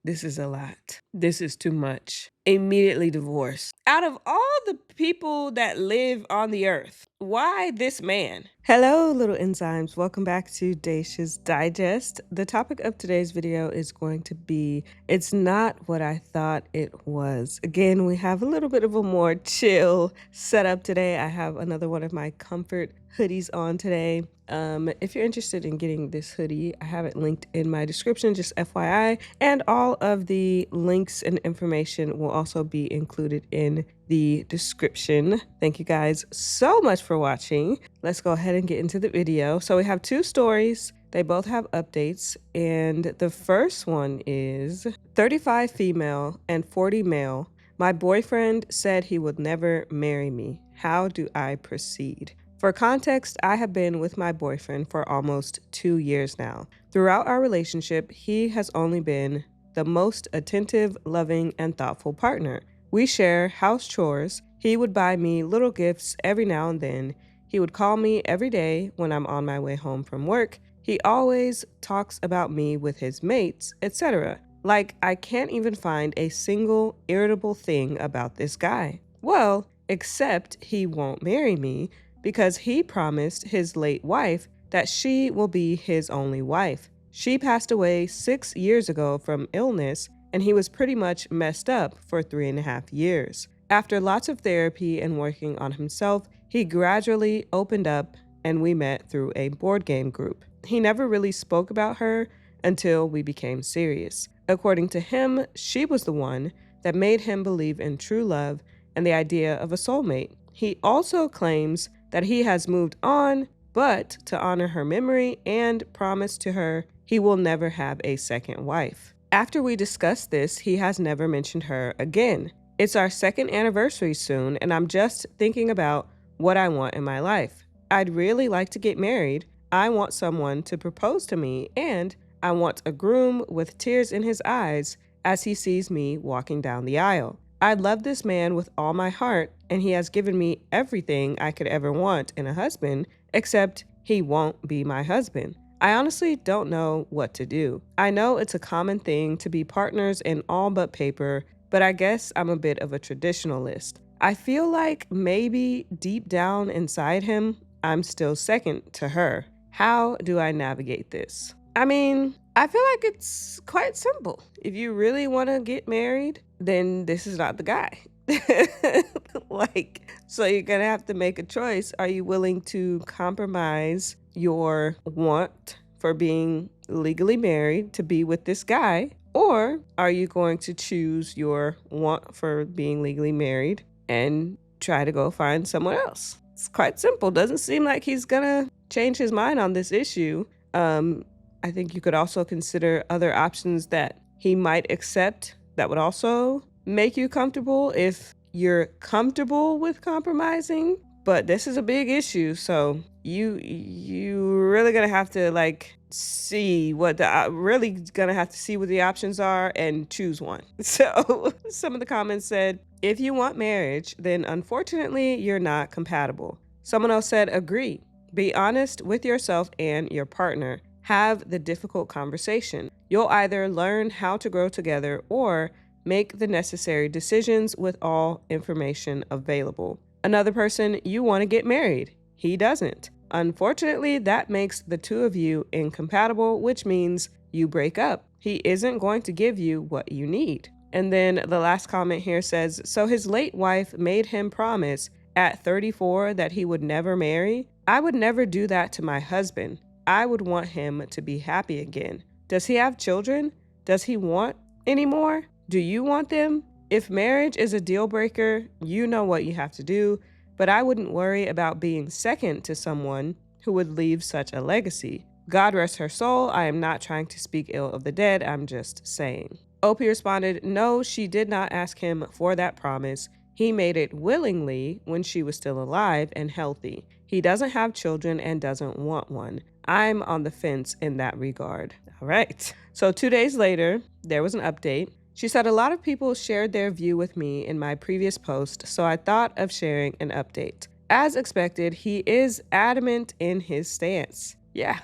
This is a lot. This is too much. Immediately divorced. Out of all the people that live on the earth, why this man? Hello, little enzymes. Welcome back to Dacia's Digest. The topic of today's video is going to be, it's not what I thought it was. Again, we have a little bit of a more chill setup today. I have another one of my comfort hoodies on today. If you're interested in getting this hoodie, I have it linked in my description, just FYI, and all of the links and information will also be included in the description. Thank you guys so much for watching. Let's go ahead and get into the video. So we have two stories. They both have updates, and the first one is 35 female and 40 male. My boyfriend said he would never marry me. How do I proceed? For context, I have been with my boyfriend for almost 2 years now. Throughout our relationship, he has only been the most attentive, loving, and thoughtful partner. We share house chores. He would buy me little gifts every now and then. He would call me every day when I'm on my way home from work. He always talks about me with his mates, etc. Like, I can't even find a single irritable thing about this guy. Well, except he won't marry me, because he promised his late wife that she will be his only wife. She passed away 6 years ago from illness, and he was pretty much messed up for 3.5 years. After lots of therapy and working on himself, he gradually opened up, and we met through a board game group. He never really spoke about her until we became serious. According to him, she was the one that made him believe in true love and the idea of a soulmate. He also claims that he has moved on, but to honor her memory and promise to her he will never have a second wife. After we discussed this, he has never mentioned her again. It's our second anniversary soon, and I'm just thinking about what I want in my life. I'd really like to get married. I want someone to propose to me, and I want a groom with tears in his eyes as he sees me walking down the aisle. I love this man with all my heart, and he has given me everything I could ever want in a husband, except he won't be my husband. I honestly don't know what to do. I know it's a common thing to be partners in all but paper, but I guess I'm a bit of a traditionalist. I feel like maybe deep down inside him, I'm still second to her. How do I navigate this? I mean, I feel like it's quite simple. If you really want to get married, then this is not the guy. So you're gonna have to make a choice. Are you willing to compromise your want for being legally married to be with this guy? Or are you going to choose your want for being legally married and try to go find someone else? It's quite simple. Doesn't seem like he's gonna change his mind on this issue. I think you could also consider other options that he might accept that would also make you comfortable if you're comfortable with compromising. But this is a big issue, so you really gonna have to see what the options are and choose one. So some of the comments said, if you want marriage, then unfortunately you're not compatible. Someone else said, agree. Be honest with yourself and your partner. Have the difficult conversation. You'll either learn how to grow together or make the necessary decisions with all information available. Another person, you want to get married. He doesn't. Unfortunately, that makes the two of you incompatible, which means you break up. He isn't going to give you what you need. And then the last comment here says, so his late wife made him promise at 34 that he would never marry. I would never do that to my husband. I would want him to be happy again. Does he have children? Does he want any more? Do you want them? If marriage is a deal breaker, you know what you have to do, but I wouldn't worry about being second to someone who would leave such a legacy. God rest her soul. I am not trying to speak ill of the dead. I'm just saying. Opie responded, no, she did not ask him for that promise. He made it willingly when she was still alive and healthy. He doesn't have children and doesn't want one. I'm on the fence in that regard. All right. So 2 days later, there was an update. She said a lot of people shared their view with me in my previous post, so I thought of sharing an update. As expected, he is adamant in his stance. Yeah.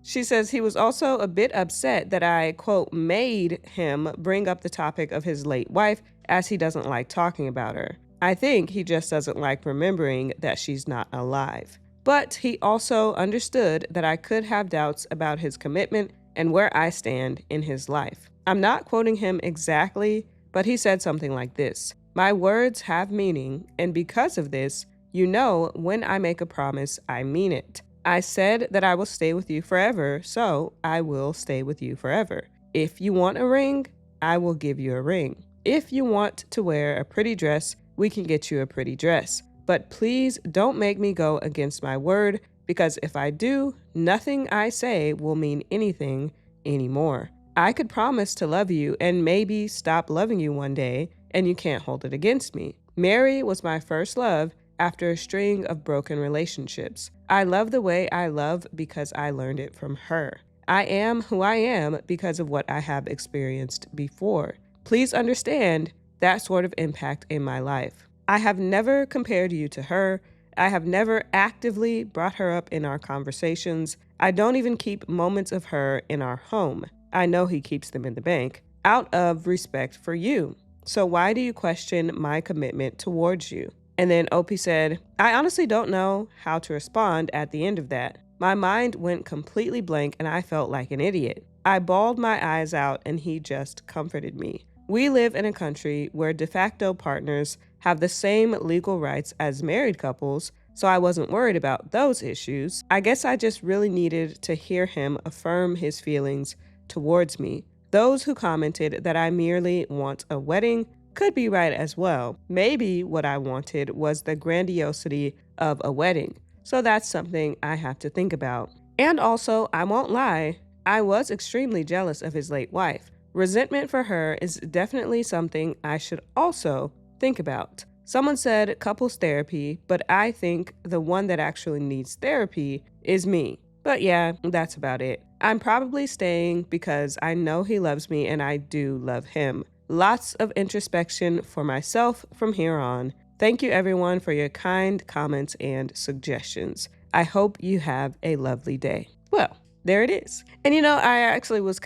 She says he was also a bit upset that I, quote, made him bring up the topic of his late wife as he doesn't like talking about her. I think he just doesn't like remembering that she's not alive. But he also understood that I could have doubts about his commitment and where I stand in his life. I'm not quoting him exactly, but he said something like this: "My words have meaning, and because of this, you know when I make a promise, I mean it. I said that I will stay with you forever, so I will stay with you forever. If you want a ring, I will give you a ring. If you want to wear a pretty dress, we can get you a pretty dress. But please don't make me go against my word, because if I do, nothing I say will mean anything anymore. I could promise to love you and maybe stop loving you one day, and you can't hold it against me. Mary was my first love after a string of broken relationships. I love the way I love because I learned it from her. I am who I am because of what I have experienced before. Please understand that sort of impact in my life. I have never compared you to her. I have never actively brought her up in our conversations. I don't even keep moments of her in our home. I know he keeps them in the bank, out of respect for you. So why do you question my commitment towards you?" And then Opie said, "I honestly don't know how to respond at the end of that. My mind went completely blank and I felt like an idiot. I bawled my eyes out and he just comforted me. We live in a country where de facto partners have the same legal rights as married couples, so I wasn't worried about those issues. I guess I just really needed to hear him affirm his feelings towards me. Those who commented that I merely want a wedding could be right as well. Maybe what I wanted was the grandiosity of a wedding. So that's something I have to think about. And also, I won't lie, I was extremely jealous of his late wife. Resentment for her is definitely something I should also think about. Someone said couples therapy, but I think the one that actually needs therapy is me. But yeah, that's about it. I'm probably staying because I know he loves me and I do love him. Lots of introspection for myself from here on. Thank you everyone for your kind comments and suggestions. I hope you have a lovely day." Well, there it is. And I actually was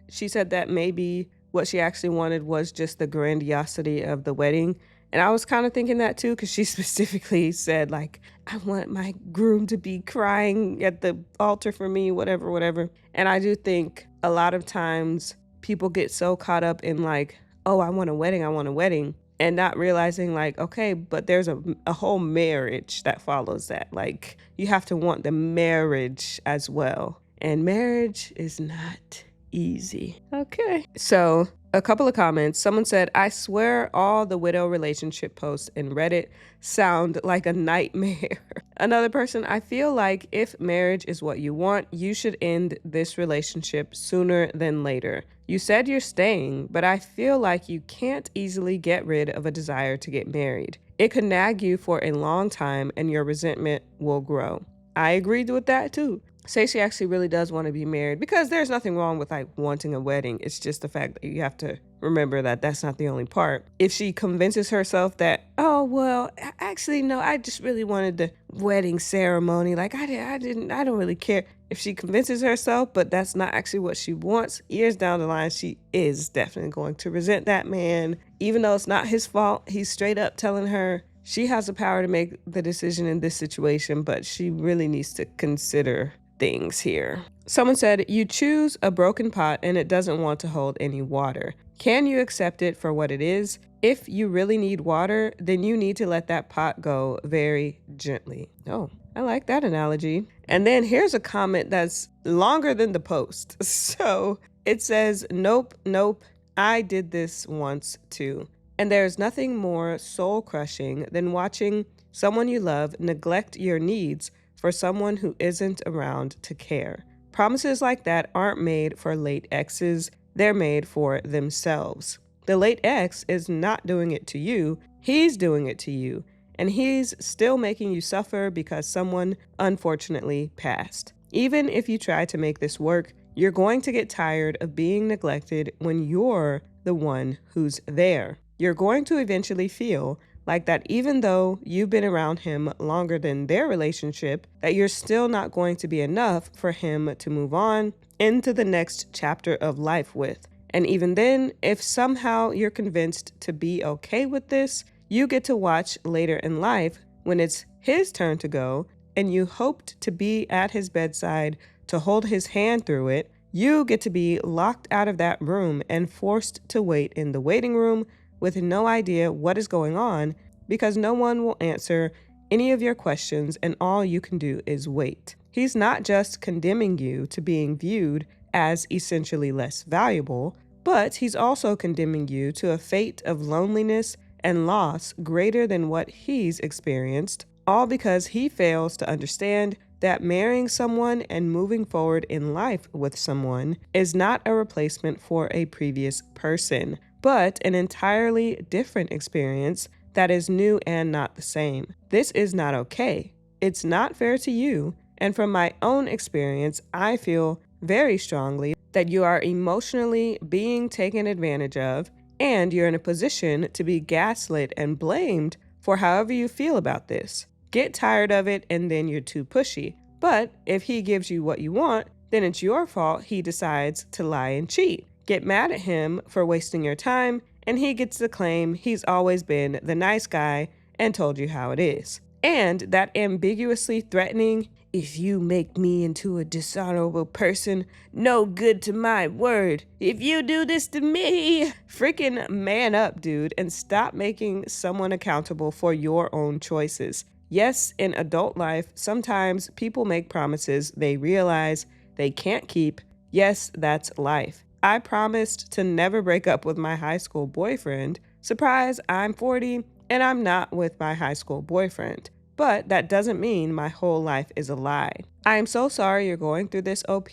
she said that maybe what she actually wanted was just the grandiosity of the wedding. And I was kind of thinking that too, because she specifically said, like, I want my groom to be crying at the altar for me, whatever, whatever. And I do think a lot of times people get so caught up in like, oh, I want a wedding, and not realizing like, okay, but there's a whole marriage that follows that. Like, you have to want the marriage as well. And marriage is not easy. Okay. So a couple of comments. Someone said, "I swear all the widow relationship posts in Reddit sound like a nightmare." Another person, "I feel like if marriage is what you want, you should end this relationship sooner than later. You said you're staying, but I feel like you can't easily get rid of a desire to get married. It could nag you for a long time and your resentment will grow." I agreed with that too. Say she actually really does want to be married, because there's nothing wrong with like wanting a wedding. It's just the fact that you have to remember that that's not the only part. If she convinces herself that, oh, well, actually, no, I just really wanted the wedding ceremony. Like I don't really care. If she convinces herself, but that's not actually what she wants, years down the line, she is definitely going to resent that man. Even though it's not his fault, he's straight up telling her she has the power to make the decision in this situation, but she really needs to consider things here. Someone said, "You choose a broken pot and it doesn't want to hold any water. Can you accept it for what it is? If you really need water, then you need to let that pot go very gently." Oh, I like that analogy. And then here's a comment that's longer than the post. So it says, "Nope, nope, I did this once too. And there's nothing more soul crushing than watching someone you love neglect your needs for someone who isn't around to care. Promises like that aren't made for late exes, they're made for themselves. The late ex is not doing it to you, he's doing it to you, and he's still making you suffer because someone unfortunately passed. Even if you try to make this work, you're going to get tired of being neglected when you're the one who's there. You're going to eventually feel Like that even though you've been around him longer than their relationship, that you're still not going to be enough for him to move on into the next chapter of life with. And even then, if somehow you're convinced to be okay with this, you get to watch later in life when it's his turn to go and you hoped to be at his bedside to hold his hand through it. You get to be locked out of that room and forced to wait in the waiting room with no idea what is going on because no one will answer any of your questions and all you can do is wait. He's not just condemning you to being viewed as essentially less valuable, but he's also condemning you to a fate of loneliness and loss greater than what he's experienced, all because he fails to understand that marrying someone and moving forward in life with someone is not a replacement for a previous person, but an entirely different experience that is new and not the same. This is not okay. It's not fair to you. And from my own experience, I feel very strongly that you are emotionally being taken advantage of, and you're in a position to be gaslit and blamed for however you feel about this. Get tired of it and then you're too pushy. But if he gives you what you want, then it's your fault he decides to lie and cheat. Get mad at him for wasting your time, and he gets to claim he's always been the nice guy and told you how it is. And that ambiguously threatening, if you make me into a dishonorable person, no good to my word. If you do this to me, freaking man up, dude, and stop making someone accountable for your own choices. Yes, in adult life, sometimes people make promises they realize they can't keep. Yes, that's life. I promised to never break up with my high school boyfriend. Surprise, I'm 40 and I'm not with my high school boyfriend. But that doesn't mean my whole life is a lie. I am so sorry you're going through this, OP.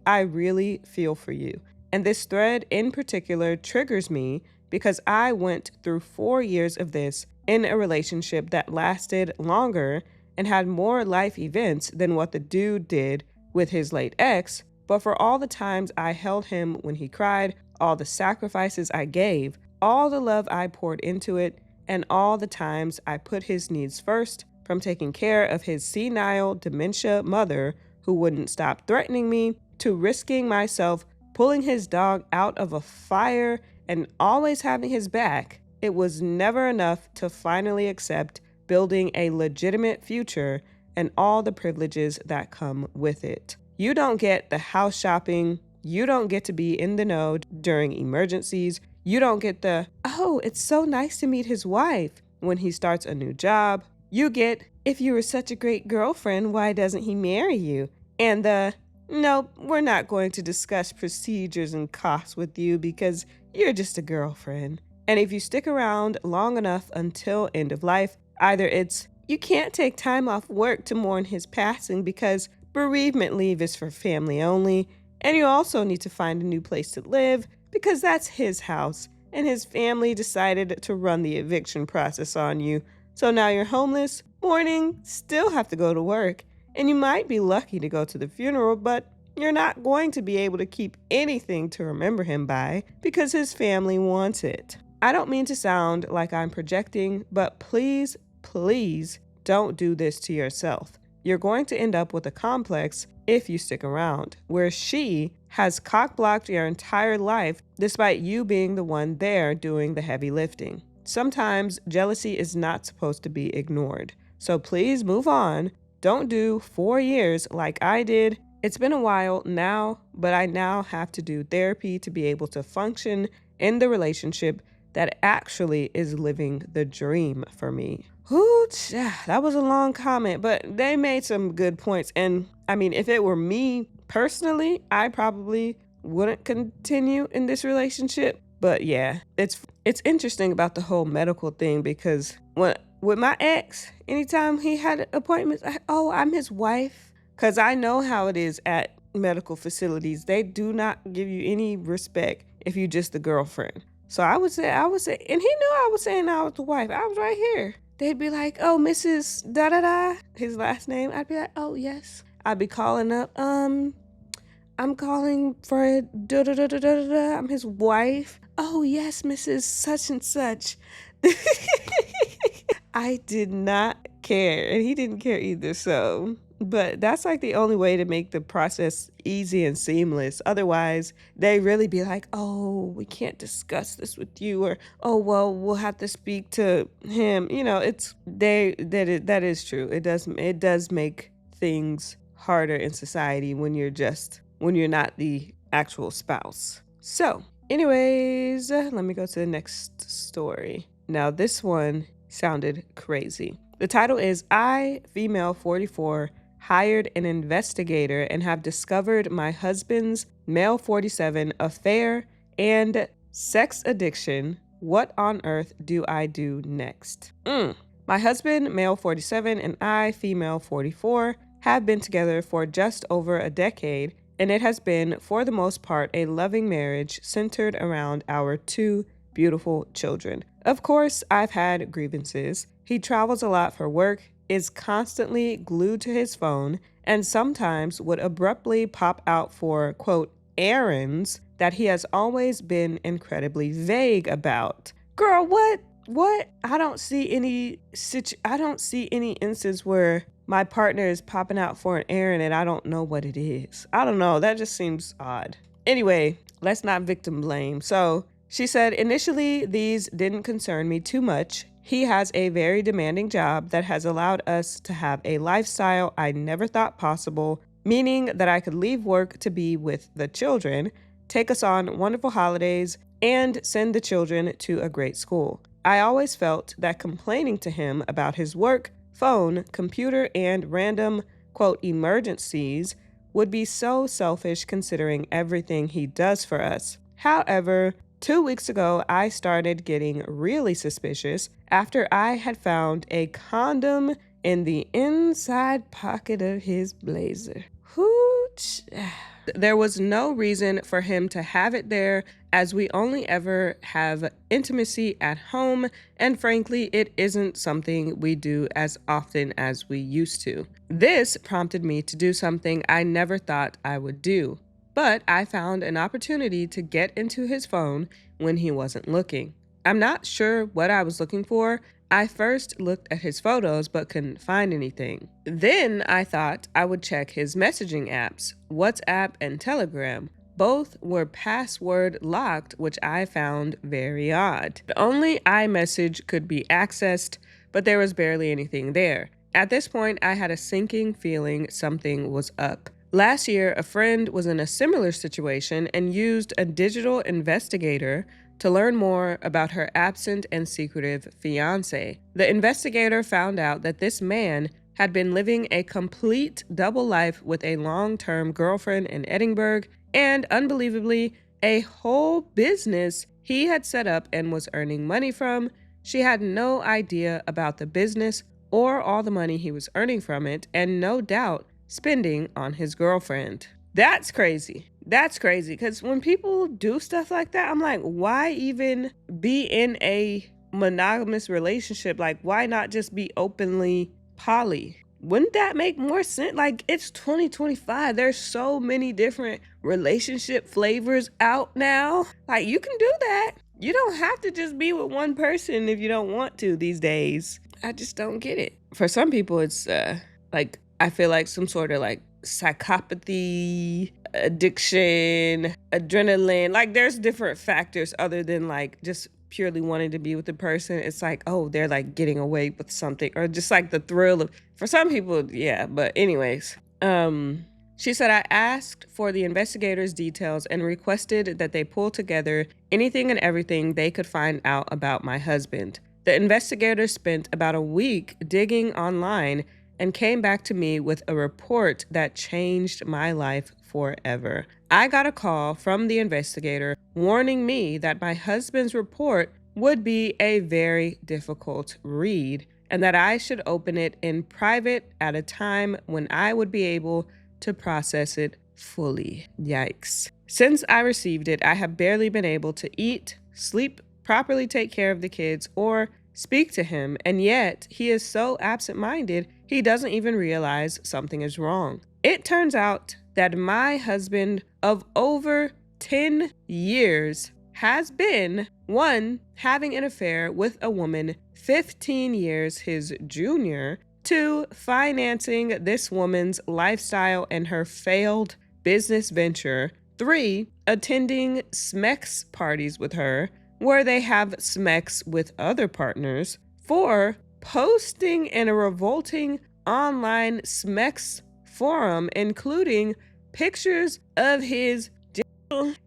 I really feel for you. And this thread in particular triggers me because I went through 4 years of this in a relationship that lasted longer and had more life events than what the dude did with his late ex. But for all the times I held him when he cried, all the sacrifices I gave, all the love I poured into it, and all the times I put his needs first, from taking care of his senile dementia mother who wouldn't stop threatening me, to risking myself pulling his dog out of a fire and always having his back, it was never enough to finally accept building a legitimate future and all the privileges that come with it. You don't get the house shopping. You don't get to be in the know during emergencies. You don't get the, oh, it's so nice to meet his wife when he starts a new job. You get, if you were such a great girlfriend, why doesn't he marry you? And the, nope, we're not going to discuss procedures and costs with you because you're just a girlfriend. And if you stick around long enough until end of life, either it's, you can't take time off work to mourn his passing because bereavement leave is for family only, and you also need to find a new place to live because that's his house, and his family decided to run the eviction process on you. So now you're homeless, mourning, still have to go to work, and you might be lucky to go to the funeral, but you're not going to be able to keep anything to remember him by because his family wants it. I don't mean to sound like I'm projecting, but please, please don't do this to yourself. You're going to end up with a complex if you stick around, where she has cock-blocked your entire life despite you being the one there doing the heavy lifting. Sometimes jealousy is not supposed to be ignored. So please move on. Don't do 4 years like I did. It's been a while now, but I now have to do therapy to be able to function in the relationship that actually is living the dream for me. That was a long comment, but they made some good points. And I mean, if it were me personally, I probably wouldn't continue in this relationship. But yeah, it's interesting about the whole medical thing because with my ex, anytime he had appointments, I'm his wife. Because I know how it is at medical facilities. They do not give you any respect if you're just the girlfriend. So I would say, and he knew I was saying I was the wife. I was right here. They'd be like, oh, Mrs. Da-da-da, his last name. I'd be like, oh, yes. I'd be calling up, I'm calling for da-da-da-da-da-da. I'm his wife. Oh, yes, Mrs. Such and Such. I did not care, and he didn't care either. So, but that's like the only way to make the process easy and seamless. Otherwise, they really be like, "Oh, we can't discuss this with you," or "Oh, well, we'll have to speak to him." It's that is true. It does make things harder in society when you're not the actual spouse. So, anyways, let me go to the next story. Now, this one sounded crazy. The title is I, female 44, hired an investigator and have discovered my husband's male 47 affair and sex addiction. What on earth do I do next? My husband, male 47, and I, female 44, have been together for just over a decade, and it has been, for the most part, a loving marriage centered around our two beautiful children. Of course, I've had grievances. He travels a lot for work, is constantly glued to his phone, and sometimes would abruptly pop out for, quote, errands that he has always been incredibly vague about. Girl, what? What? I don't see any instance where my partner is popping out for an errand and I don't know what it is. I don't know. That just seems odd. Anyway, let's not victim blame. So she said, initially, these didn't concern me too much. He has a very demanding job that has allowed us to have a lifestyle I never thought possible, meaning that I could leave work to be with the children, take us on wonderful holidays, and send the children to a great school. I always felt that complaining to him about his work, phone, computer, and random, quote, emergencies would be so selfish considering everything he does for us. However, 2 weeks ago, I started getting really suspicious after I had found a condom in the inside pocket of his blazer. Hooch. There was no reason for him to have it there, as we only ever have intimacy at home, and frankly, it isn't something we do as often as we used to. This prompted me to do something I never thought I would do, but I found an opportunity to get into his phone when he wasn't looking. I'm not sure what I was looking for. I first looked at his photos but couldn't find anything. Then I thought I would check his messaging apps, WhatsApp and Telegram. Both were password locked, which I found very odd. Only iMessage could be accessed, but there was barely anything there. At this point, I had a sinking feeling something was up. Last year, a friend was in a similar situation and used a digital investigator to learn more about her absent and secretive fiancé. The investigator found out that this man had been living a complete double life with a long-term girlfriend in Edinburgh and, unbelievably, a whole business he had set up and was earning money from. She had no idea about the business or all the money he was earning from it, and no doubt spending on his girlfriend. That's crazy. That's crazy, because when people do stuff like that, I'm like, why even be in a monogamous relationship? Like, why not just be openly poly? Wouldn't that make more sense? Like, it's 2025. There's so many different relationship flavors out now. Like, you can do that. You don't have to just be with one person if you don't want to these days. I just don't get it. For some people, it's like, I feel like some sort of like psychopathy, addiction, adrenaline. Like, there's different factors other than like just purely wanting to be with the person. It's like, oh, they're like getting away with something, or just like the thrill of, for some people, yeah. But anyways, she said, I asked for the investigators' details and requested that they pull together anything and everything they could find out about my husband. The investigators spent about a week digging online and came back to me with a report that changed my life forever. I got a call from the investigator warning me that my husband's report would be a very difficult read and that I should open it in private at a time when I would be able to process it fully. Yikes. Since I received it, I have barely been able to eat, sleep, properly take care of the kids, or speak to him, and yet he is so absent-minded he doesn't even realize something is wrong. It turns out that my husband of over 10 years has been 1. Having an affair with a woman 15 years his junior, 2. Financing this woman's lifestyle and her failed business venture, 3. Attending SMEX parties with her, where they have SMEX with other partners, 4. Posting in a revolting online SMEX forum, including pictures of his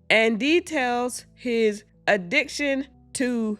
and details his addiction to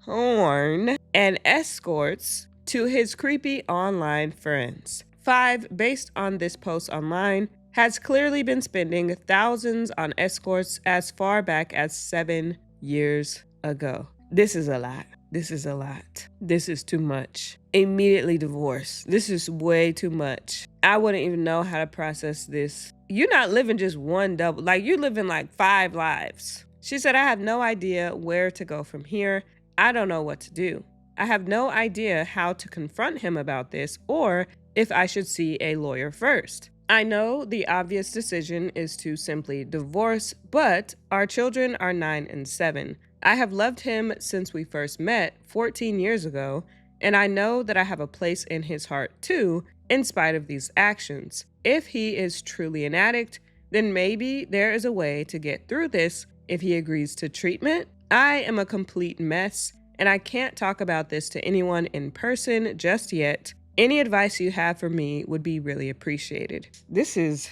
corn and escorts to his creepy online friends. 5. Based on this post online, has clearly been spending thousands on escorts as far back as 7 years ago. This is a lot. This is a lot. This is too much. Immediately divorce. This is way too much. I wouldn't even know how to process this. You're not living just one double, like you're living like 5 lives. She said, I have no idea where to go from here. I don't know what to do. I have no idea how to confront him about this or if I should see a lawyer first. I know the obvious decision is to simply divorce, but our children are 9 and 7. I have loved him since we first met 14 years ago, and I know that I have a place in his heart too, in spite of these actions. If he is truly an addict, then maybe there is a way to get through this if he agrees to treatment. I am a complete mess, and I can't talk about this to anyone in person just yet. Any advice you have for me would be really appreciated. This is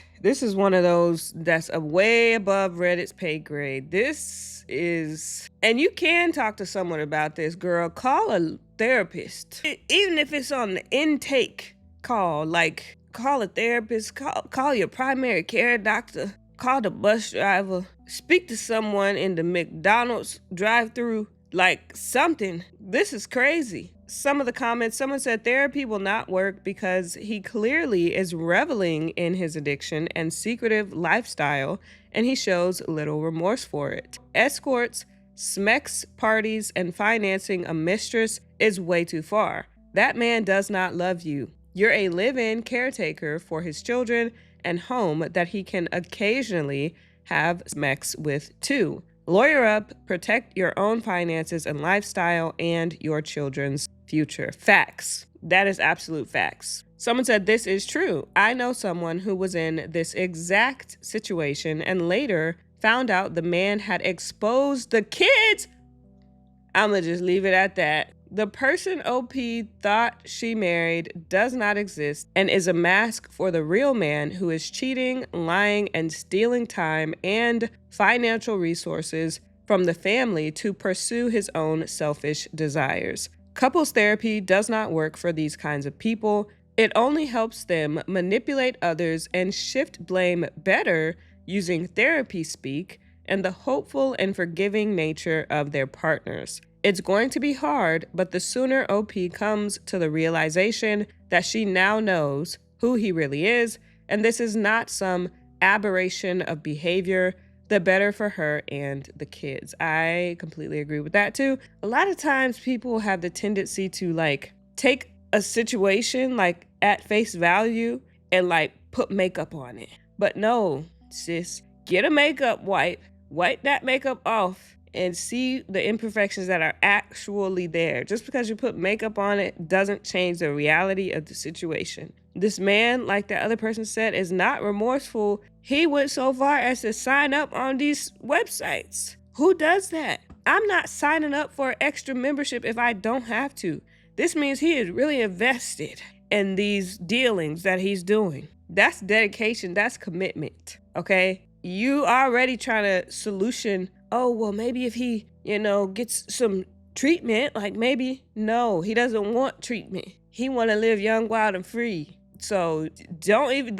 one of those that's way above Reddit's pay grade. This is, and you can talk to someone about this, girl. Call a therapist. Even if it's on the intake call, like call a therapist, call your primary care doctor, call the bus driver, speak to someone in the McDonald's drive-thru, like something. This is crazy. Some of the comments, someone said therapy will not work because he clearly is reveling in his addiction and secretive lifestyle, and he shows little remorse for it. Escorts, SMEX parties, and financing a mistress is way too far. That man does not love you. You're a live-in caretaker for his children and home that he can occasionally have SMEX with too. Lawyer up, protect your own finances and lifestyle and your children's future. Facts. That is absolute facts. Someone said this is true. I know someone who was in this exact situation and later found out the man had exposed the kids. I'm gonna just leave it at that. The person OP thought she married does not exist and is a mask for the real man who is cheating, lying, and stealing time and financial resources from the family to pursue his own selfish desires. Couples therapy does not work for these kinds of people. It only helps them manipulate others and shift blame better using therapy speak and the hopeful and forgiving nature of their partners. It's going to be hard, but the sooner OP comes to the realization that she now knows who he really is, and this is not some aberration of behavior, the better for her and the kids. I completely agree with that too. A lot of times people have the tendency to like take a situation like at face value and like put makeup on it. But no, sis, get a makeup wipe that makeup off, and see the imperfections that are actually there. Just because you put makeup on it doesn't change the reality of the situation. This man, like the other person said, is not remorseful. He went so far as to sign up on these websites. Who does that? I'm not signing up for extra membership if I don't have to. This means he is really invested in these dealings that he's doing. That's dedication. That's commitment. Okay? You already trying to solution, oh, well, maybe if he, gets some treatment, like maybe, no, he doesn't want treatment. He want to live young, wild, and free. So don't even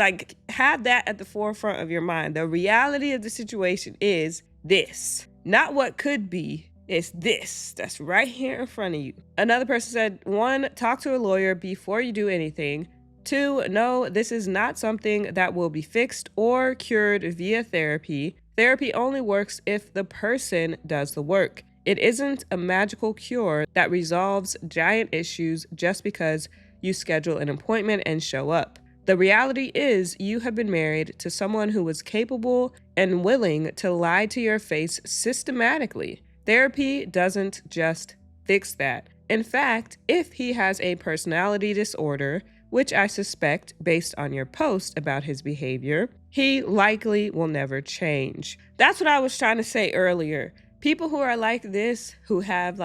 have that at the forefront of your mind. The reality of the situation is this, not what could be. It's this that's right here in front of you. Another person said, 1, talk to a lawyer before you do anything. 2, no, this is not something that will be fixed or cured via therapy. Therapy only works if the person does the work. It isn't a magical cure that resolves giant issues just because you schedule an appointment and show up. The reality is you have been married to someone who was capable and willing to lie to your face systematically. Therapy doesn't just fix that. In fact, if he has a personality disorder, which I suspect based on your post about his behavior, he likely will never change. That's what I was trying to say earlier. People who are like this, who have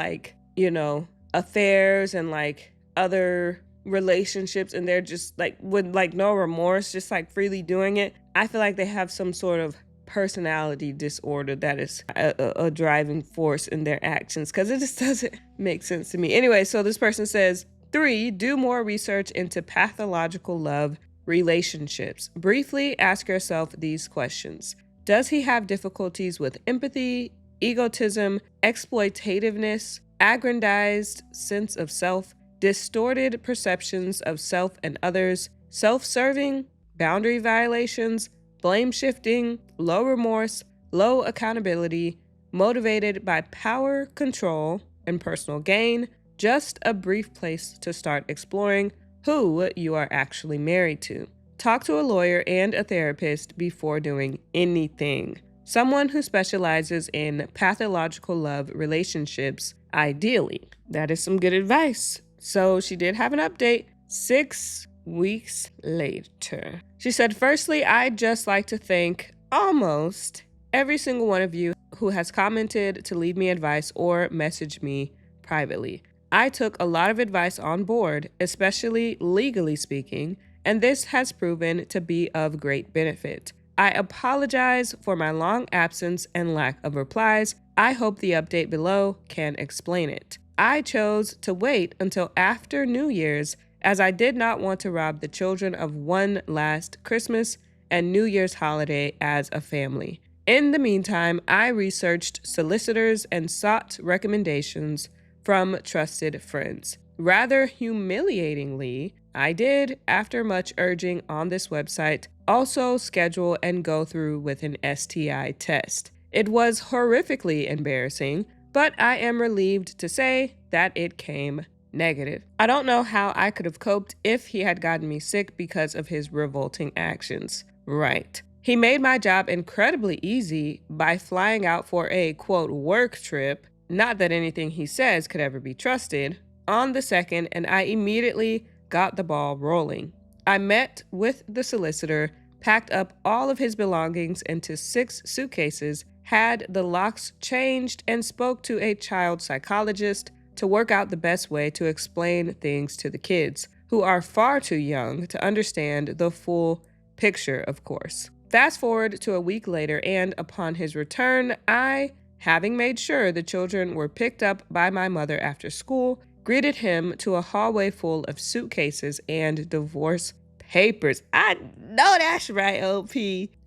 affairs and other relationships, and they're just with no remorse, just freely doing it, I feel like they have some sort of personality disorder that is a driving force in their actions, because it just doesn't make sense to me. Anyway, so this person says, 3, do more research into pathological love relationships. Briefly ask yourself these questions. Does he have difficulties with empathy, egotism, exploitativeness, aggrandized sense of self, distorted perceptions of self and others, self-serving, boundary violations, blame shifting, low remorse, low accountability, motivated by power, control, and personal gain? Just a brief place to start exploring who you are actually married to. Talk to a lawyer and a therapist before doing anything. Someone who specializes in pathological love relationships, ideally. That is some good advice. So she did have an update 6 weeks later. She said, firstly, I'd just like to thank almost every single one of you who has commented to leave me advice or message me privately. I took a lot of advice on board, especially legally speaking, and this has proven to be of great benefit. I apologize for my long absence and lack of replies. I hope the update below can explain it. I chose to wait until after New Year's, as I did not want to rob the children of one last Christmas and New Year's holiday as a family. In the meantime, I researched solicitors and sought recommendations from trusted friends. Rather humiliatingly, I did, after much urging on this website, also schedule and go through with an STI test. It was horrifically embarrassing, but I am relieved to say that it came negative. I don't know how I could have coped if he had gotten me sick because of his revolting actions. Right. He made my job incredibly easy by flying out for a, quote, work trip, not that anything he says could ever be trusted, on the 2nd, and I immediately got the ball rolling. I met with the solicitor, packed up all of his belongings into 6 suitcases, had the locks changed, and spoke to a child psychologist to work out the best way to explain things to the kids, who are far too young to understand the full picture, of course. Fast forward to a week later, and upon his return, I, having made sure the children were picked up by my mother after school, greeted him to a hallway full of suitcases and divorce papers. I know that's right, OP.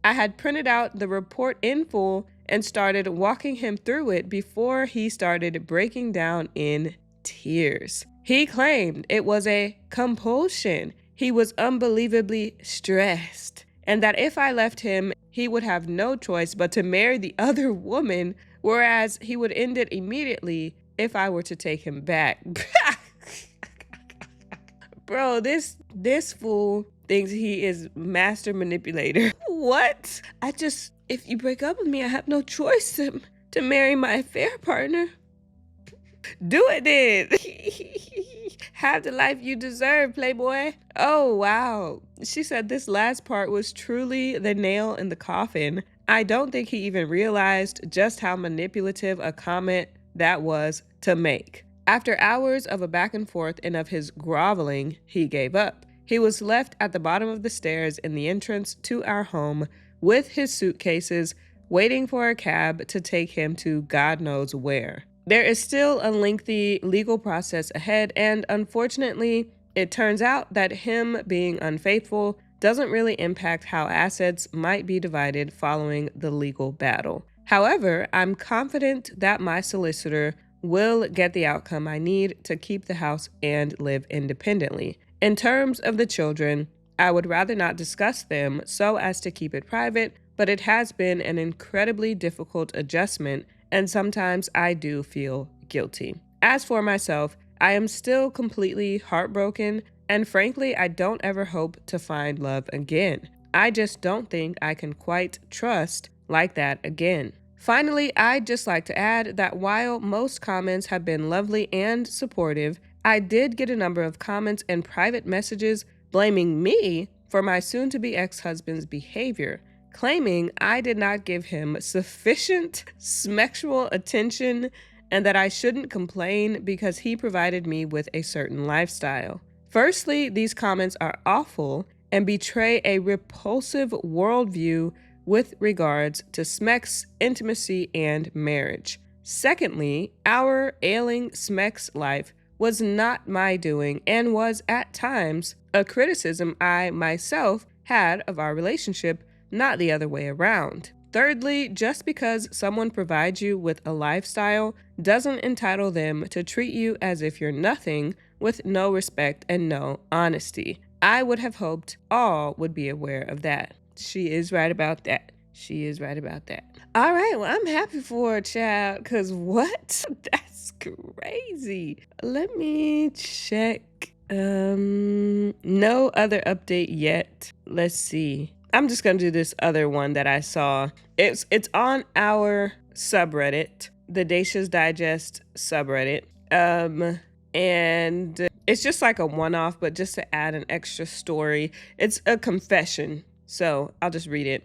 I had printed out the report in full and started walking him through it before he started breaking down in tears. He claimed it was a compulsion. He was unbelievably stressed, and that if I left him, he would have no choice but to marry the other woman, whereas he would end it immediately if I were to take him back. Bro, this fool thinks he is master manipulator. What? If you break up with me, I have no choice to marry my affair partner. Do it then. Have the life you deserve, playboy. Oh, wow. She said this last part was truly the nail in the coffin. I don't think he even realized just how manipulative a comment that was to make. After hours of a back and forth and of his groveling, he gave up. He was left at the bottom of the stairs in the entrance to our home with his suitcases, waiting for a cab to take him to God knows where. There is still a lengthy legal process ahead, and unfortunately, it turns out that him being unfaithful doesn't really impact how assets might be divided following the legal battle. However, I'm confident that my solicitor will get the outcome I need to keep the house and live independently. In terms of the children, I would rather not discuss them so as to keep it private, but it has been an incredibly difficult adjustment, and sometimes I do feel guilty. As for myself, I am still completely heartbroken, And frankly, I don't ever hope to find love again. I just don't think I can quite trust like that again. Finally, I'd just like to add that while most comments have been lovely and supportive, I did get a number of comments and private messages blaming me for my soon-to-be ex-husband's behavior, claiming I did not give him sufficient sexual attention and that I shouldn't complain because he provided me with a certain lifestyle. Firstly, these comments are awful and betray a repulsive worldview with regards to Smex, intimacy, and marriage. Secondly, our ailing Smex life was not my doing and was at times a criticism I myself had of our relationship, not the other way around. Thirdly, just because someone provides you with a lifestyle doesn't entitle them to treat you as if you're nothing with no respect and no honesty. I would have hoped all would be aware of that. She is right about that. She is right about that. All right, well, I'm happy for a child, because what? That's crazy. Let me check. No other update yet. Let's see. I'm just gonna do this other one that I saw. It's on our subreddit, the Dacia's Digest subreddit. And it's just like a one-off, but just to add an extra story. It's a confession, so I'll just read it.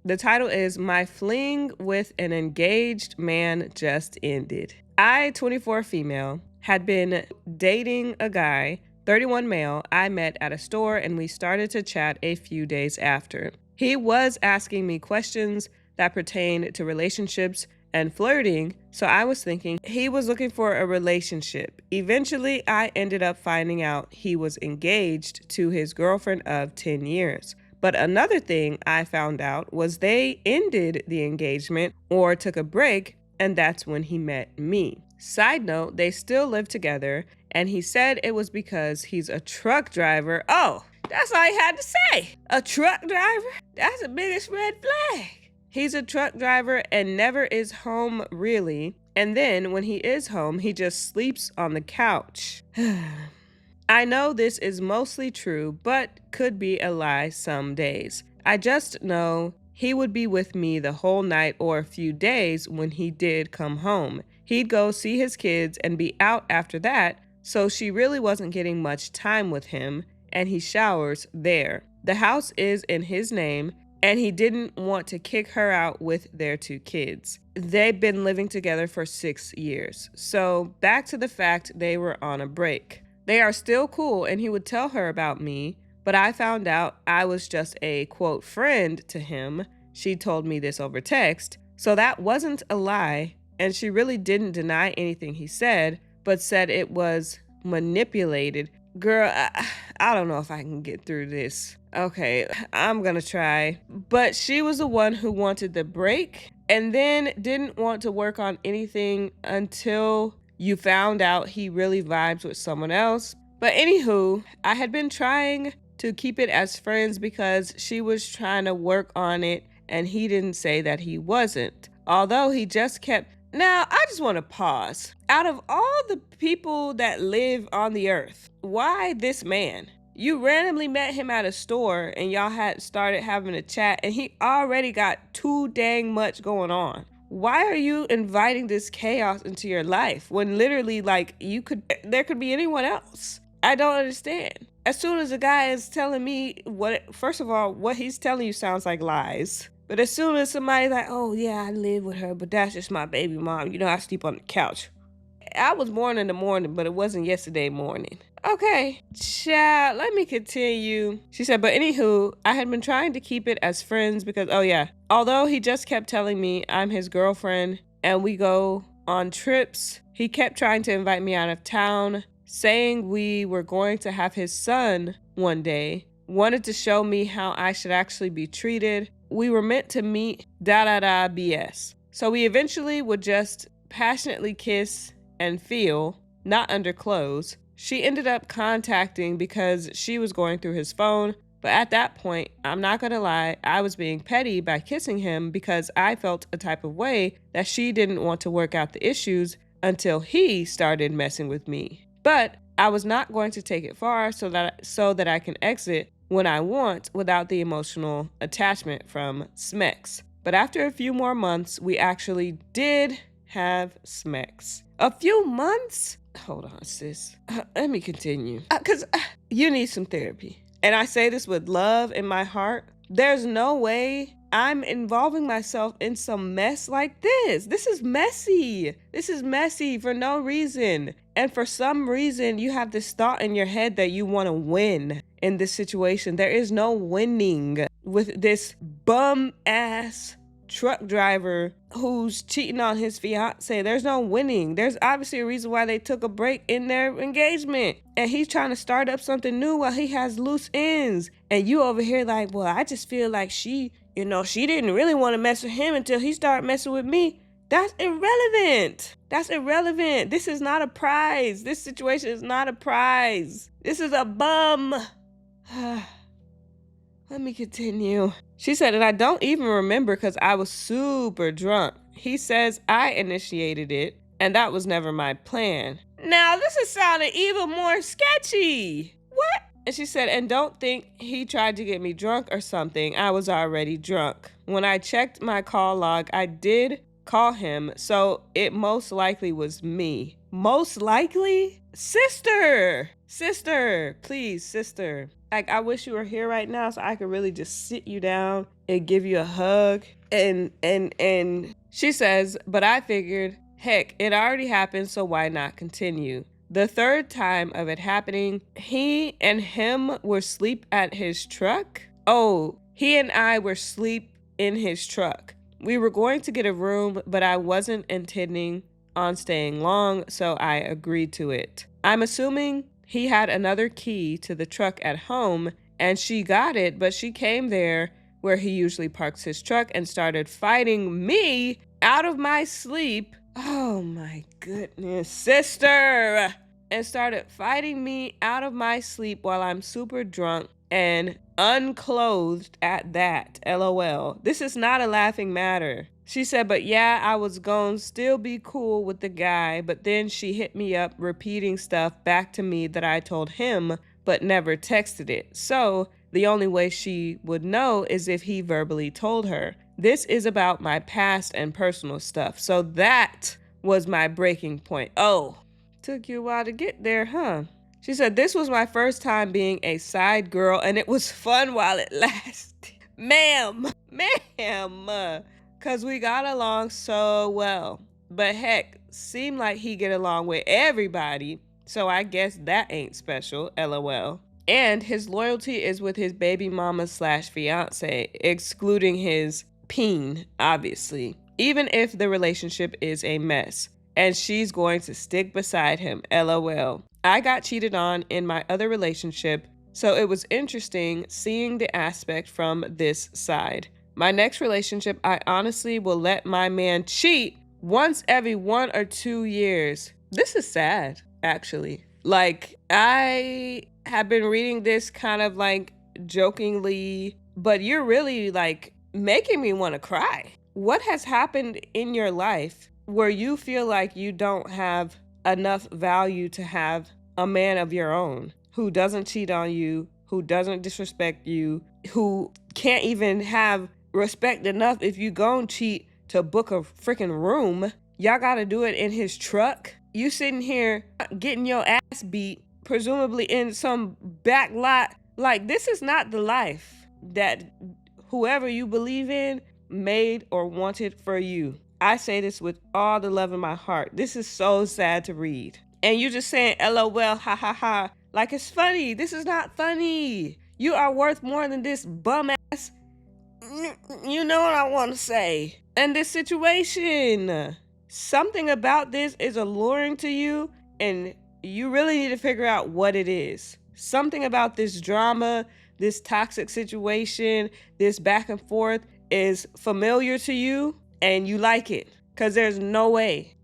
The title is "My Fling with an Engaged Man Just Ended." I, 24 female, had been dating a guy, 31 male, I met at a store and we started to chat a few days after. He was asking me questions that pertain to relationships and flirting, so I was thinking he was looking for a relationship. Eventually, I ended up finding out he was engaged to his girlfriend of 10 years. But another thing I found out was they ended the engagement or took a break, and that's when he met me. Side note, they still live together, and he said it was because he's a truck driver. Oh, that's all he had to say. A truck driver? That's the biggest red flag. He's a truck driver and never is home really. And then when he is home, he just sleeps on the couch. I know this is mostly true, but could be a lie some days. I just know he would be with me the whole night or a few days when he did come home. He'd go see his kids and be out after that, so she really wasn't getting much time with him, and he showers there. The house is in his name, and he didn't want to kick her out with their 2 kids. They've been living together for 6 years. So back to the fact they were on a break. They are still cool, and he would tell her about me, but I found out I was just a, quote, friend to him. She told me this over text, so that wasn't a lie, and she really didn't deny anything he said, but said it was manipulated. Girl, I don't know if I can get through this. Okay, I'm gonna try. But she was the one who wanted the break and then didn't want to work on anything until you found out he really vibes with someone else. But anywho, I had been trying to keep it as friends because she was trying to work on it and he didn't say that he wasn't. Although he just kept... Now, I just want to pause. Out of all the people that live on the earth, why this man? You randomly met him at a store and y'all had started having a chat and he already got too dang much going on. Why are you inviting this chaos into your life when literally there could be anyone else? I don't understand. As soon as a guy is telling me first of all, what he's telling you sounds like lies. But as soon as somebody's like, oh yeah, I live with her, but that's just my baby mom. You know, I sleep on the couch. I was born in the morning, but it wasn't yesterday morning. Okay, child, let me continue. She said, but anywho, I had been trying to keep it as friends because, oh yeah, although he just kept telling me I'm his girlfriend and we go on trips, he kept trying to invite me out of town, saying we were going to have his son one day, wanted to show me how I should actually be treated. We were meant to meet, BS. So we eventually would just passionately kiss and feel, not under clothes. She ended up contacting because she was going through his phone, but at that point, I'm not gonna lie, I was being petty by kissing him because I felt a type of way that she didn't want to work out the issues until he started messing with me. But I was not going to take it far so that I can exit when I want without the emotional attachment from Smex. But after a few more months, we actually did have Smex. A few months? Hold on, sis. Let me continue. Because you need some therapy. And I say this with love in my heart. There's no way I'm involving myself in some mess like this. This is messy. This is messy for no reason. And for some reason, you have this thought in your head that you want to win in this situation. There is no winning with this bum ass truck driver who's cheating on his fiance. There's no winning. There's obviously a reason why they took a break in their engagement. And he's trying to start up something new while he has loose ends. And you over here like, well, I just feel like she didn't really want to mess with him until he started messing with me. That's irrelevant. That's irrelevant. This is not a prize. This situation is not a prize. This is a bum. Let me continue. She said, and I don't even remember because I was super drunk. He says I initiated it, and that was never my plan. Now, this is sounding even more sketchy. What? And she said, and don't think he tried to get me drunk or something. I was already drunk. When I checked my call log, I did call him, so it most likely was me. Most likely? Sister, please, sister. Like, I wish you were here right now so I could really just sit you down and give you a hug. And she says, but I figured, heck, it already happened, so why not continue? The third time of it happening, he and him were asleep at his truck. Oh, he and I were asleep in his truck. We were going to get a room, but I wasn't intending on staying long, so I agreed to it. I'm assuming he had another key to the truck at home, and she got it, but she came there where he usually parks his truck and started fighting me out of my sleep. Oh my goodness, sister! And started fighting me out of my sleep while I'm super drunk and unclothed at that. LOL. This is not a laughing matter. She said, but yeah, I was gonna still be cool with the guy, but then she hit me up repeating stuff back to me that I told him, but never texted it. So the only way she would know is if he verbally told her. This is about my past and personal stuff. So that was my breaking point. Oh, took you a while to get there, huh? She said, this was my first time being a side girl, and it was fun while it lasted. Ma'am, because we got along so well. But heck, seemed like he get along with everybody, so I guess that ain't special, LOL. And his loyalty is with his baby mama / fiance, excluding his peen, obviously. Even if the relationship is a mess. And she's going to stick beside him, LOL. I got cheated on in my other relationship, so it was interesting seeing the aspect from this side. My next relationship, I honestly will let my man cheat once every 1 or 2 years. This is sad, actually. Like, I have been reading this kind of like jokingly, but you're really like making me want to cry. What has happened in your life where you feel like you don't have enough value to have a man of your own who doesn't cheat on you, who doesn't disrespect you, who can't even have respect enough if you gon' cheat to book a freaking room? Y'all gotta do it in his truck. You sitting here getting your ass beat, presumably in some back lot. Like, this is not the life that whoever you believe in made or wanted for you. I say this with all the love in my heart. This is so sad to read. And you just saying LOL, ha ha ha, like it's funny. This is not funny. You are worth more than this bum ass. You know what I want to say. And this situation, something about this is alluring to you, and you really need to figure out what it is. Something about this drama, this toxic situation, this back and forth is familiar to you, and you like it. Because there's no way.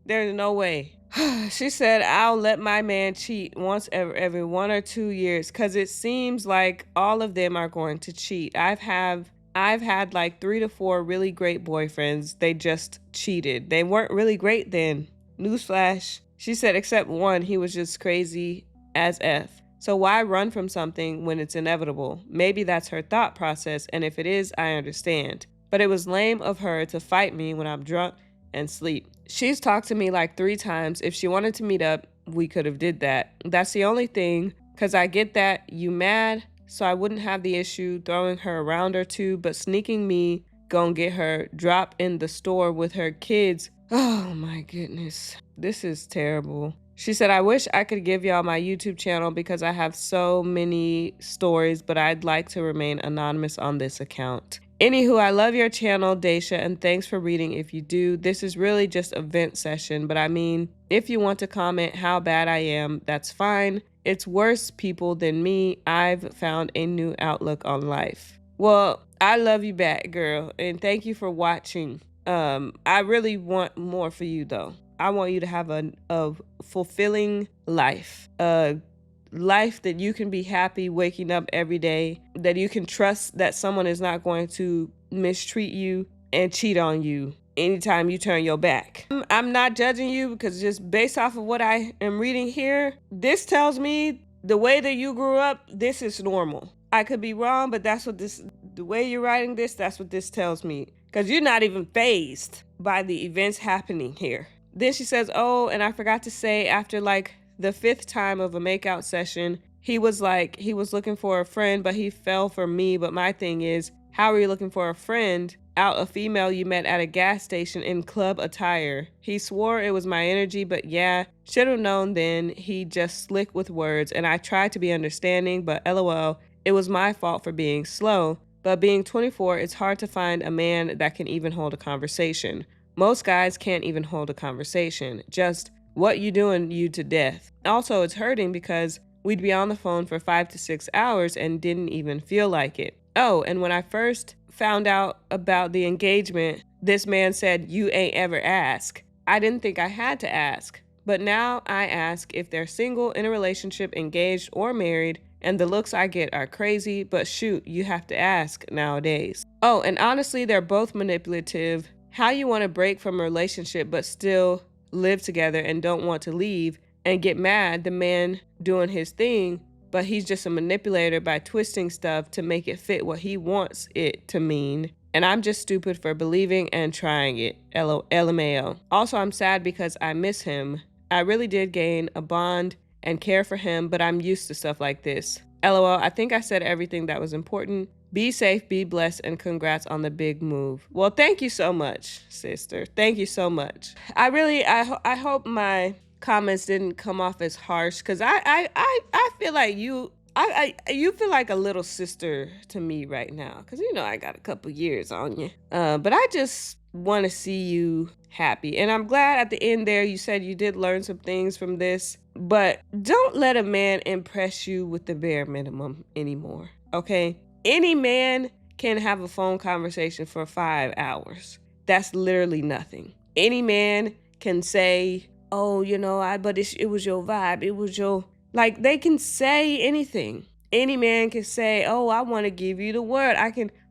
She said, I'll let my man cheat once every 1 or 2 years because it seems like all of them are going to cheat. I've had like 3 to 4 really great boyfriends. They just cheated. They weren't really great then. Newsflash. She said, except one, he was just crazy as F. So why run from something when it's inevitable? Maybe that's her thought process, and if it is, I understand. But it was lame of her to fight me when I'm drunk and sleep. She's talked to me like 3 times. If she wanted to meet up, we could have did that. That's the only thing, because I get that you mad, so I wouldn't have the issue throwing her around or two, but sneaking me, gon' get her, drop in the store with her kids. Oh my goodness. This is terrible. She said, I wish I could give y'all my YouTube channel because I have so many stories, but I'd like to remain anonymous on this account. Anywho, I love your channel, Daisha, and thanks for reading if you do. This is really just a vent session, but I mean, if you want to comment how bad I am, that's fine. It's worse people than me. I've found a new outlook on life. Well, I love you back, girl, and thank you for watching. I really want more for you, though. I want you to have a fulfilling life, a life that you can be happy waking up every day, that you can trust that someone is not going to mistreat you and cheat on you anytime you turn your back. I'm not judging you because just based off of what I am reading here, this tells me the way that you grew up, this is normal. I could be wrong, but that's what the way you're writing this, that's what this tells me. Because you're not even fazed by the events happening here. Then she says, oh, and I forgot to say, after like the 5th time of a makeout session, he was looking for a friend, but he fell for me. But my thing is, how are you looking for a friend out a female you met at a gas station in club attire? He swore it was my energy, but yeah, should have known then. He just slick with words, and I tried to be understanding, but LOL, it was my fault for being slow. But being 24, it's hard to find a man that can even hold a conversation. Most guys can't even hold a conversation. Just, what you doing you to death. Also, it's hurting because we'd be on the phone for 5 to 6 hours and didn't even feel like it. Oh, and when I first found out about the engagement, this man said, you ain't ever ask. I didn't think I had to ask. But now I ask if they're single, in a relationship, engaged, or married, and the looks I get are crazy, but shoot, you have to ask nowadays. Oh, and honestly, they're both manipulative. How you want to break from a relationship but still live together and don't want to leave and get mad, the man doing his thing, but he's just a manipulator by twisting stuff to make it fit what he wants it to mean. And I'm just stupid for believing and trying it. LMAO. Also, I'm sad because I miss him. I really did gain a bond and care for him, but I'm used to stuff like this. LOL, I think I said everything that was important. Be safe, be blessed, and congrats on the big move. Well, thank you so much, sister. Thank you so much. I hope my comments didn't come off as harsh, because I feel like you feel like a little sister to me right now, because you know I got a couple years on you. But I just want to see you happy, and I'm glad at the end there you said you did learn some things from this. But don't let a man impress you with the bare minimum anymore, okay? Any man can have a phone conversation for 5 hours. That's literally nothing. Any man can say, oh, you know, but it was your vibe. It was your, like, they can say anything. Any man can say, oh, I want to give you the word.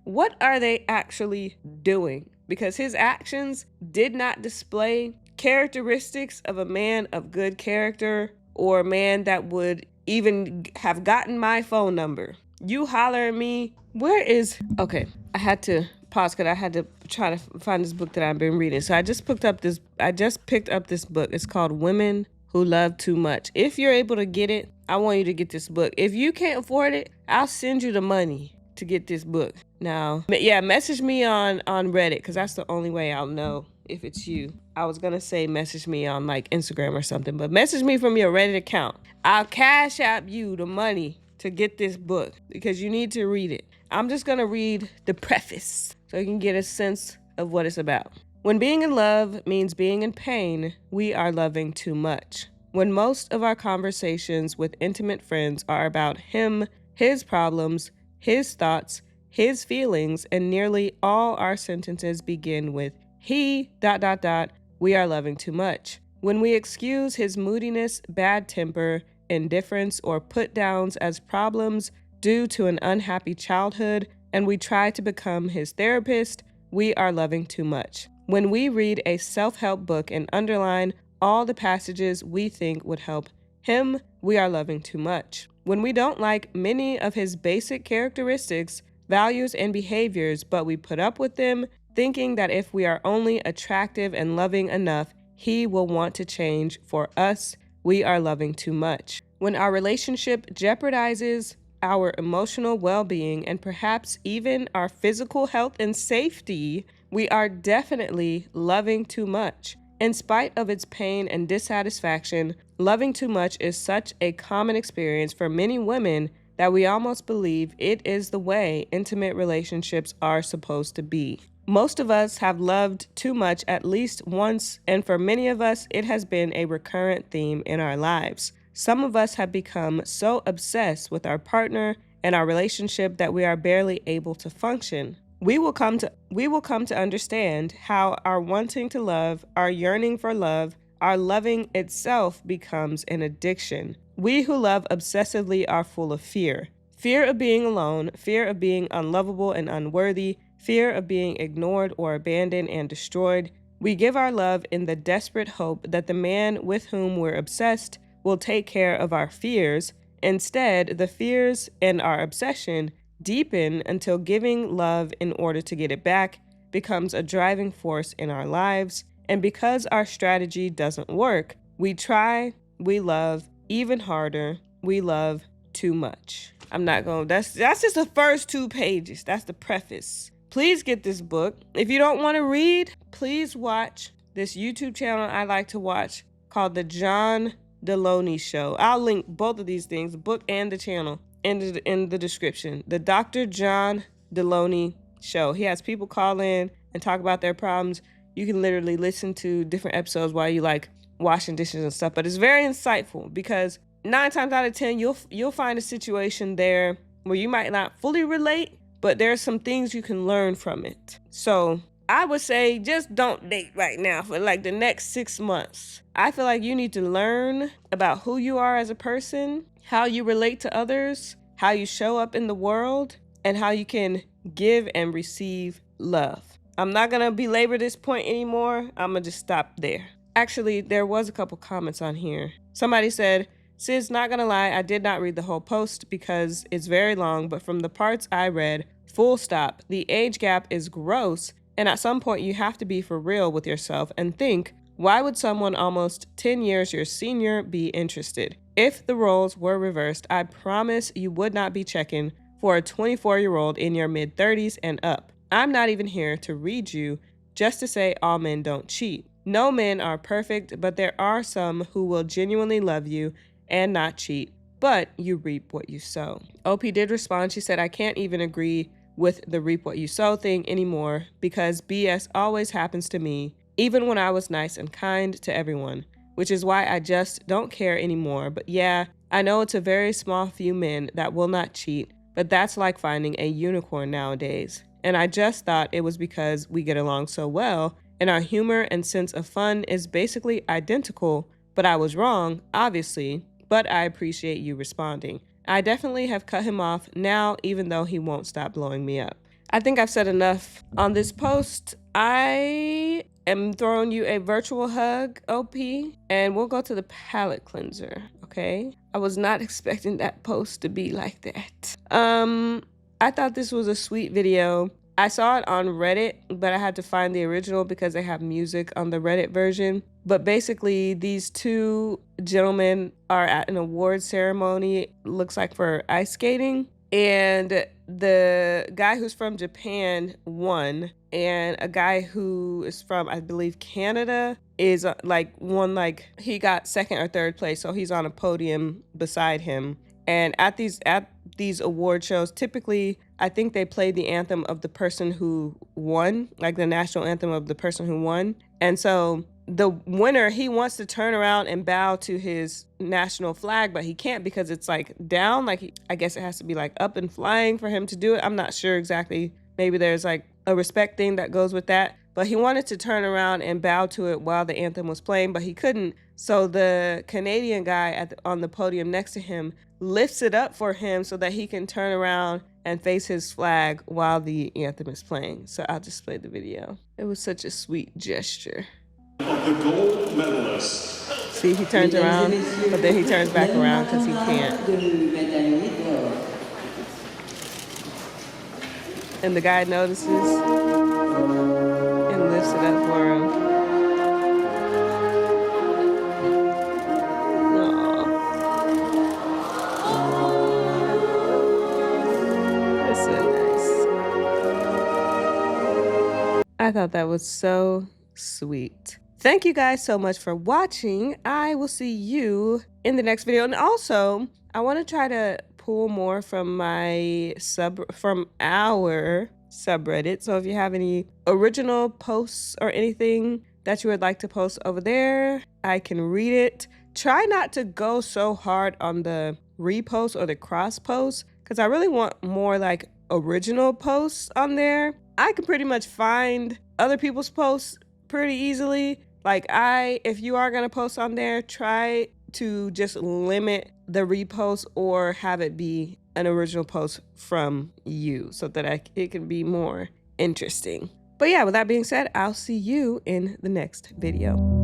What are they actually doing? Because his actions did not display characteristics of a man of good character or a man that would even have gotten my phone number. You holler at me, okay, I had to pause because I had to try to find this book that I've been reading. So I just picked up this book. It's called Women Who Love Too Much. If you're able to get it, I want you to get this book. If you can't afford it, I'll send you the money to get this book. Now, yeah, message me on Reddit, because that's the only way I'll know if it's you. I was gonna say message me on like Instagram or something, but message me from your Reddit account. I'll cash app you the money to get this book because you need to read it. I'm just gonna read the preface so you can get a sense of what it's about. When being in love means being in pain, we are loving too much. When most of our conversations with intimate friends are about him, his problems, his thoughts, his feelings, and nearly all our sentences begin with he, ... we are loving too much. When we excuse his moodiness, bad temper, indifference, or put-downs as problems due to an unhappy childhood, and we try to become his therapist, we are loving too much. When we read a self-help book and underline all the passages we think would help him we are loving too much. When we don't like many of his basic characteristics, values, and behaviors, but we put up with them, thinking that if we are only attractive and loving enough, he will want to change for us, we are loving too much. When our relationship jeopardizes our emotional well-being and perhaps even our physical health and safety, we are definitely loving too much. In spite of its pain and dissatisfaction, loving too much is such a common experience for many women that we almost believe it is the way intimate relationships are supposed to be. Most of us have loved too much at least once, and for many of us, it has been a recurrent theme in our lives. Some of us have become so obsessed with our partner and our relationship that we are barely able to function. We will come to understand how our wanting to love, our yearning for love, our loving itself becomes an addiction. We who love obsessively are full of fear. Fear of being alone, fear of being unlovable and unworthy, fear of being ignored or abandoned and destroyed. We give our love in the desperate hope that the man with whom we're obsessed will take care of our fears. Instead, the fears and our obsession deepen until giving love in order to get it back becomes a driving force in our lives. And because our strategy doesn't work, we try, we love even harder, we love too much. That's just the first 2 pages. That's the preface. Please get this book. If you don't want to read, please watch this YouTube channel I like to watch called The John Deloney Show. I'll link both of these things, the book and the channel, in the description. The Dr. John Deloney Show. He has people call in and talk about their problems. You can literally listen to different episodes while you like washing dishes and stuff, but it's very insightful because 9 times out of 10 you'll find a situation there where you might not fully relate, but there's some things you can learn from it. So I would say just don't date right now for like the next 6 months. I feel like you need to learn about who you are as a person, how you relate to others, how you show up in the world, and how you can give and receive love. I'm not gonna belabor this point anymore. I'm gonna just stop there. Actually, there was a couple comments on here. Somebody said, "Sis, not gonna lie, I did not read the whole post because it's very long, but from the parts I read, full stop, the age gap is gross, and at some point you have to be for real with yourself and think, why would someone almost 10 years your senior be interested? If the roles were reversed, I promise you would not be checking for a 24-year-old in your mid-30s and up. I'm not even here to read you just to say all men don't cheat. No men are perfect, but there are some who will genuinely love you and not cheat, but you reap what you sow." OP did respond. She said, "I can't even agree with the reap what you sow thing anymore because BS always happens to me, even when I was nice and kind to everyone, which is why I just don't care anymore. But yeah, I know it's a very small few men that will not cheat, but that's like finding a unicorn nowadays. And I just thought it was because we get along so well and our humor and sense of fun is basically identical, but I was wrong, obviously, but I appreciate you responding. I definitely have cut him off now, even though he won't stop blowing me up." I think I've said enough on this post. I am throwing you a virtual hug, OP, and we'll go to the palate cleanser, okay? I was not expecting that post to be like that. I thought this was a sweet video. I saw it on Reddit, but I had to find the original because they have music on the Reddit version. But basically, these 2 gentlemen are at an award ceremony, looks like for ice skating. And the guy who's from Japan won, and a guy who is from, I believe, Canada is he got 2nd or 3rd place, so he's on a podium beside him. And at these award shows, typically, I think they play the anthem of the person who won, like the national anthem of the person who won. And so the winner, he wants to turn around and bow to his national flag, but he can't because it's like down, I guess it has to be like up and flying for him to do it. I'm not sure exactly. Maybe there's like a respect thing that goes with that. But he wanted to turn around and bow to it while the anthem was playing, but he couldn't. So the Canadian guy on the podium next to him lifts it up for him so that he can turn around and face his flag while the anthem is playing. So I'll just play the video. It was such a sweet gesture. Of the gold medalist See, he turns around, but then he turns back around because he can't. And the guy notices and lifts it up for him. That's so nice. I thought that was so sweet. Thank you guys so much for watching. I will see you in the next video. And also, I want to try to pull more from our subreddit. So if you have any original posts or anything that you would like to post over there, I can read it. Try not to go so hard on the repost or the cross posts, because I really want more like original posts on there. I can pretty much find other people's posts pretty easily. Like if you are gonna post on there, try to just limit the repost or have it be an original post from you so that it can be more interesting. But yeah, with that being said, I'll see you in the next video.